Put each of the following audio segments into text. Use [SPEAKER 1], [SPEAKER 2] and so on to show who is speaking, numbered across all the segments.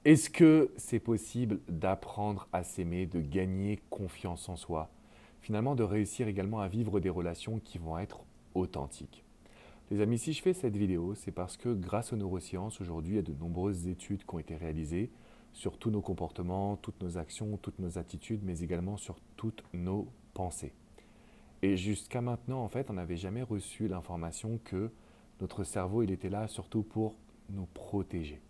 [SPEAKER 1] Est-ce que c'est possible d'apprendre à s'aimer, de gagner confiance en soi, finalement de réussir également à vivre des relations qui vont être authentiques? Les amis, si je fais cette vidéo, c'est parce que grâce aux neurosciences, aujourd'hui, il y a de nombreuses études qui ont été réalisées sur tous nos comportements, toutes nos actions, toutes nos attitudes, mais également sur toutes nos pensées. Et jusqu'à maintenant, en fait, on n'avait jamais reçu l'information que notre cerveau, il était là surtout pour nous protéger.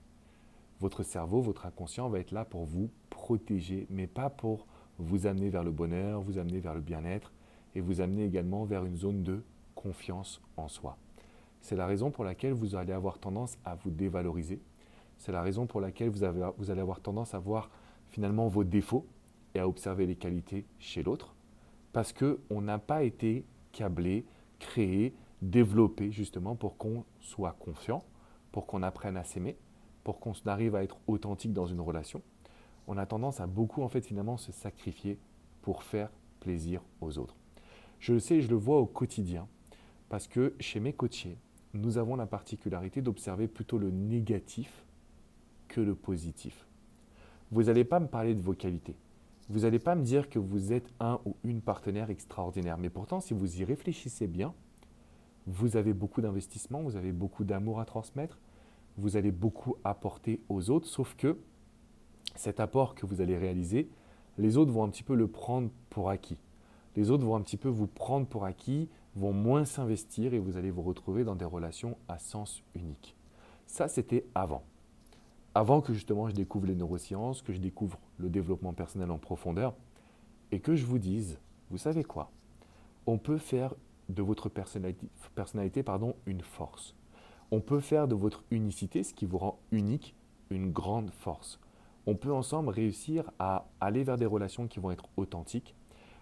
[SPEAKER 1] Votre cerveau, votre inconscient va être là pour vous protéger, mais pas pour vous amener vers le bonheur, vous amener vers le bien-être et vous amener également vers une zone de confiance en soi. C'est la raison pour laquelle vous allez avoir tendance à vous dévaloriser. C'est la raison pour laquelle vous allez avoir tendance à voir finalement vos défauts et à observer les qualités chez l'autre. Parce qu'on n'a pas été câblé, créé, développé justement pour qu'on soit confiant, pour qu'on apprenne à s'aimer, pour qu'on arrive à être authentique dans une relation. On a tendance à beaucoup en fait finalement se sacrifier pour faire plaisir aux autres. Je le sais, je le vois au quotidien parce que chez mes coachés, nous avons la particularité d'observer plutôt le négatif que le positif. Vous n'allez pas me parler de vos qualités. Vous n'allez pas me dire que vous êtes un ou une partenaire extraordinaire. Mais pourtant, si vous y réfléchissez bien, vous avez beaucoup d'investissement, vous avez beaucoup d'amour à transmettre, vous allez beaucoup apporter aux autres, sauf que cet apport que vous allez réaliser, les autres vont un petit peu le prendre pour acquis. Les autres vont un petit peu vous prendre pour acquis, vont moins s'investir et vous allez vous retrouver dans des relations à sens unique. Ça, c'était avant. Avant que justement je découvre les neurosciences, que je découvre le développement personnel en profondeur et que je vous dise, vous savez quoi? On peut faire de votre personnalité une force. On peut faire de votre unicité, ce qui vous rend unique, une grande force. On peut ensemble réussir à aller vers des relations qui vont être authentiques,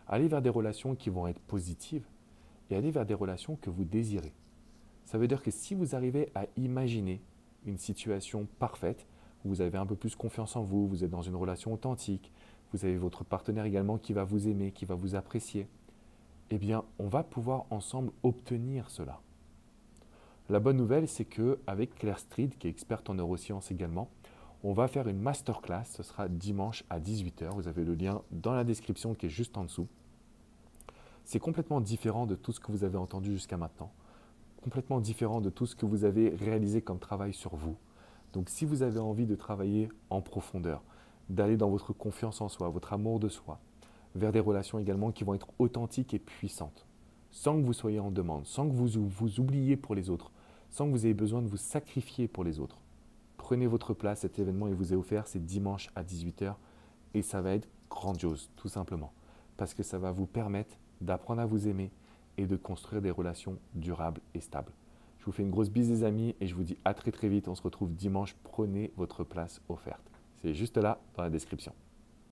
[SPEAKER 1] aller vers des relations qui vont être positives et aller vers des relations que vous désirez. Ça veut dire que si vous arrivez à imaginer une situation parfaite, où vous avez un peu plus confiance en vous, vous êtes dans une relation authentique, vous avez votre partenaire également qui va vous aimer, qui va vous apprécier, eh bien, on va pouvoir ensemble obtenir cela. La bonne nouvelle, c'est qu'avec Claire Street, qui est experte en neurosciences également, on va faire une masterclass. Ce sera dimanche à 18 h. Vous avez le lien dans la description qui est juste en dessous. C'est complètement différent de tout ce que vous avez entendu jusqu'à maintenant, complètement différent de tout ce que vous avez réalisé comme travail sur vous. Donc si vous avez envie de travailler en profondeur, d'aller dans votre confiance en soi, votre amour de soi, vers des relations également qui vont être authentiques et puissantes, sans que vous soyez en demande, sans que vous oubliez pour les autres, sans que vous ayez besoin de vous sacrifier pour les autres. Prenez votre place, cet événement il vous est offert, c'est dimanche à 18 h et ça va être grandiose, tout simplement, parce que ça va vous permettre d'apprendre à vous aimer et de construire des relations durables et stables. Je vous fais une grosse bise les amis et je vous dis à très très vite. On se retrouve dimanche. Prenez votre place offerte. C'est juste là dans la description.